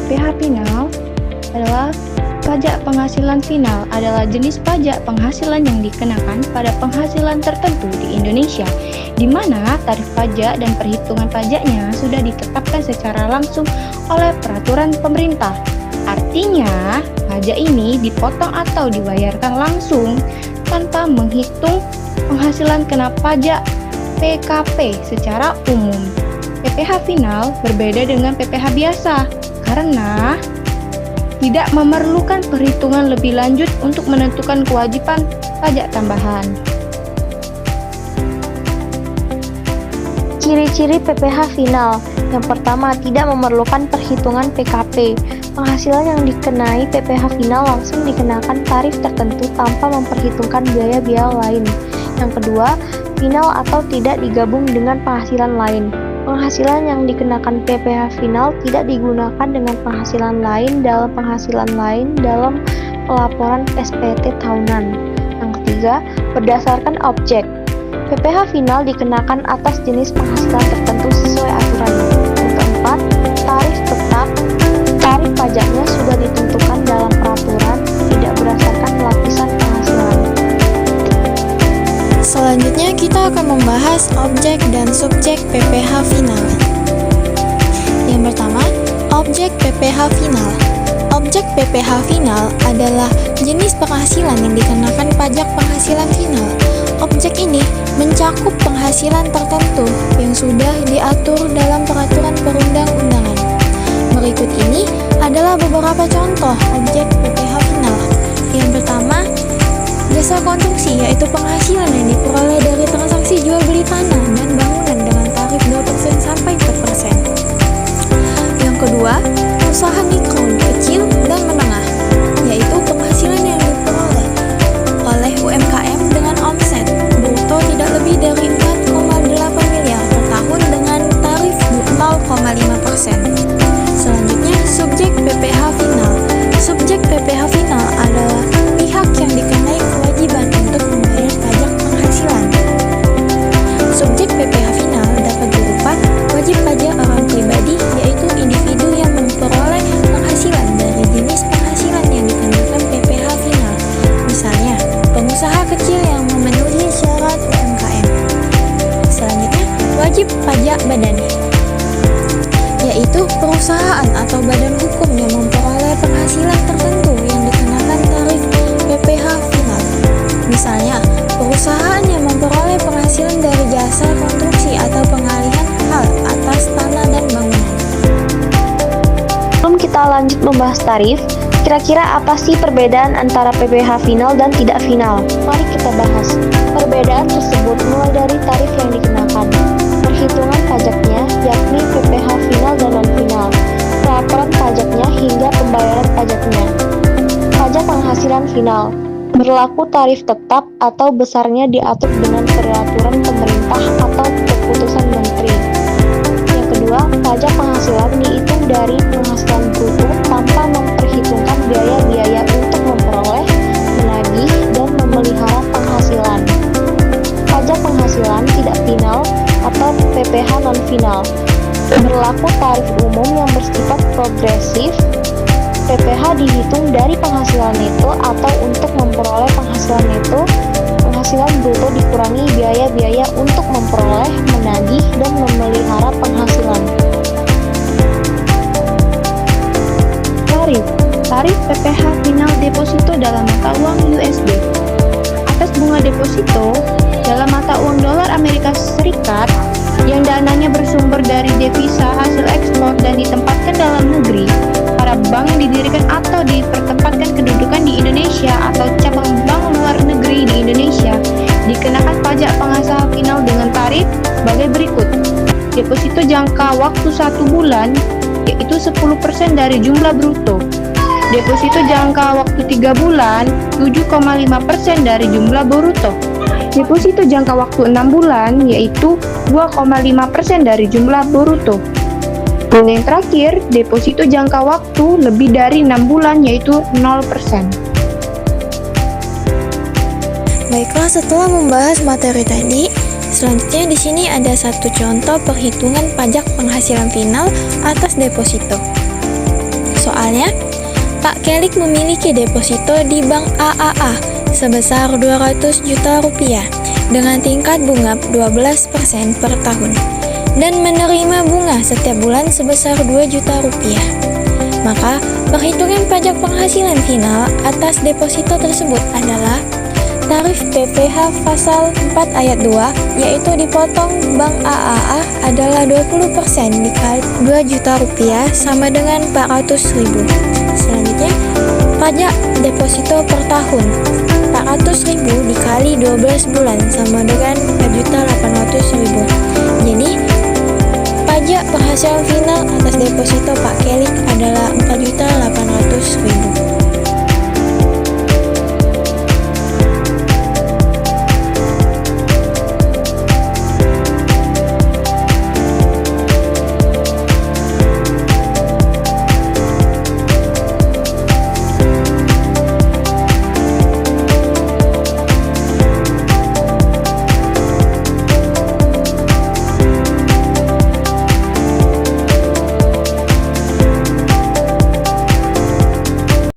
PPh final adalah pajak penghasilan final adalah jenis pajak penghasilan yang dikenakan pada penghasilan tertentu di Indonesia, di mana tarif pajak dan perhitungan pajaknya sudah ditetapkan secara langsung oleh peraturan pemerintah. Artinya, pajak ini dipotong atau dibayarkan langsung tanpa menghitung penghasilan kena pajak PKP secara umum. PPh final berbeda dengan PPh biasa karena tidak memerlukan perhitungan lebih lanjut untuk menentukan kewajiban pajak tambahan. Ciri-ciri PPh final. Yang pertama, tidak memerlukan perhitungan PKP. Penghasilan yang dikenai PPh final langsung dikenakan tarif tertentu tanpa memperhitungkan biaya-biaya lain. Yang kedua, final atau tidak digabung dengan penghasilan lain. Penghasilan yang dikenakan PPh final tidak digunakan dengan penghasilan lain dalam pelaporan SPT tahunan. Yang ketiga, berdasarkan objek. PPh final dikenakan atas jenis penghasilan tertentu sesuai aturannya. Yang keempat, tarif tetap. Tarif pajaknya sudah ditentukan dalam peraturan, tidak berdasarkan lapisan penghasilan. Selanjutnya kita akan membahas objek dan subjek PPh final. Yang pertama, objek PPh final. Objek PPh final adalah jenis penghasilan yang dikenakan pajak penghasilan final. Objek ini mencakup penghasilan tertentu yang sudah diatur dalam peraturan perundang-undangan. Berikut ini adalah beberapa contoh objek PPh final. Yang pertama, jasa konstruksi, yaitu penghasilan yang diperoleh dari transaksi jual beli tanah dan bangunan dengan tarif 2% sampai 4%. Yang kedua, usaha mikro, kecil dan menengah, yaitu penghasilan yang diperoleh oleh UMKM dengan omset bruto tidak lebih dari 4,8 miliar per tahun dengan tarif 0,5%. Selanjutnya, subjek PPh final. Subjek PPh final adalah pihak yang dikenai kewajiban untuk membayar pajak penghasilan. Subjek PPh final dapat berupa wajib pajak orang pribadi, yaitu individu yang memperoleh penghasilan dari jenis penghasilan yang dikenakan PPh final. Misalnya, pengusaha kecil yang memenuhi syarat UMKM. Selanjutnya, wajib pajak badan, yaitu perusahaan atau badan hukum yang memperoleh penghasilan tertentu yang dikenakan tarif PPh final. Misalnya, perusahaan yang memperoleh penghasilan dari jasa konstruksi atau pengalihan hal atas tanah dan bangunan. Sebelum kita lanjut membahas tarif, kira-kira apa sih perbedaan antara PPh final dan tidak final? Mari kita bahas. Perbedaan tersebut mulai dari tarif yang dikenakan, perhitungan pajaknya, yakni PPh final dan non-final, pelaporan pajaknya hingga pembayaran pajaknya. Pajak penghasilan final berlaku tarif tetap atau besarnya diatur dengan peraturan pemerintah atau keputusan menteri. Yang kedua, pajak penghasilan dihitung dari penghasilan bruto tanpa memperhitungkan biaya-biaya untuk memperoleh, menagih, dan memelihara penghasilan. Pajak penghasilan tidak final atau PPh non-final berlaku tarif umum yang bersifat progresif. PPh dihitung dari penghasilan neto atau untuk memperoleh penghasilan neto, penghasilan bruto dikurangi biaya-biaya untuk memperoleh, menagih, dan memelihara penghasilan. Tarif PPh final deposito dalam mata uang USD. Atas bunga deposito dalam mata uang dolar Amerika Serikat yang dananya bersumber dari devisa hasil ekspor dan ditempatkan dalam negeri, para bank yang didirikan atau dipertempatkan kedudukan di Indonesia atau cabang bank luar negeri di Indonesia dikenakan pajak penghasilan final dengan tarif sebagai berikut. Deposito jangka waktu 1 bulan, yaitu 10% dari jumlah bruto. Deposito jangka waktu 3 bulan, 7,5% dari jumlah bruto. Deposito jangka waktu 6 bulan, yaitu 2,5% dari jumlah bruto. Dan yang terakhir, deposito jangka waktu lebih dari 6 bulan, yaitu 0%. Baiklah, setelah membahas materi tadi, selanjutnya di sini ada satu contoh perhitungan pajak penghasilan final atas deposito. Soalnya, Pak Kelik memiliki deposito di Bank AAA sebesar 200 juta rupiah dengan tingkat bunga 12% per tahun dan menerima bunga setiap bulan sebesar 2 juta rupiah. Maka, perhitungan pajak penghasilan final atas deposito tersebut adalah tarif PPh pasal 4 ayat 2, yaitu dipotong Bank AAA adalah 20% dikali 2 juta rupiah sama dengan 400.000. Selanjutnya, pajak deposito per tahun 400.000 dikali 12 bulan sama dengan 4.800.000. Jadi, pajak penghasilan final atas deposito Pak Kelik adalah 4.800.000.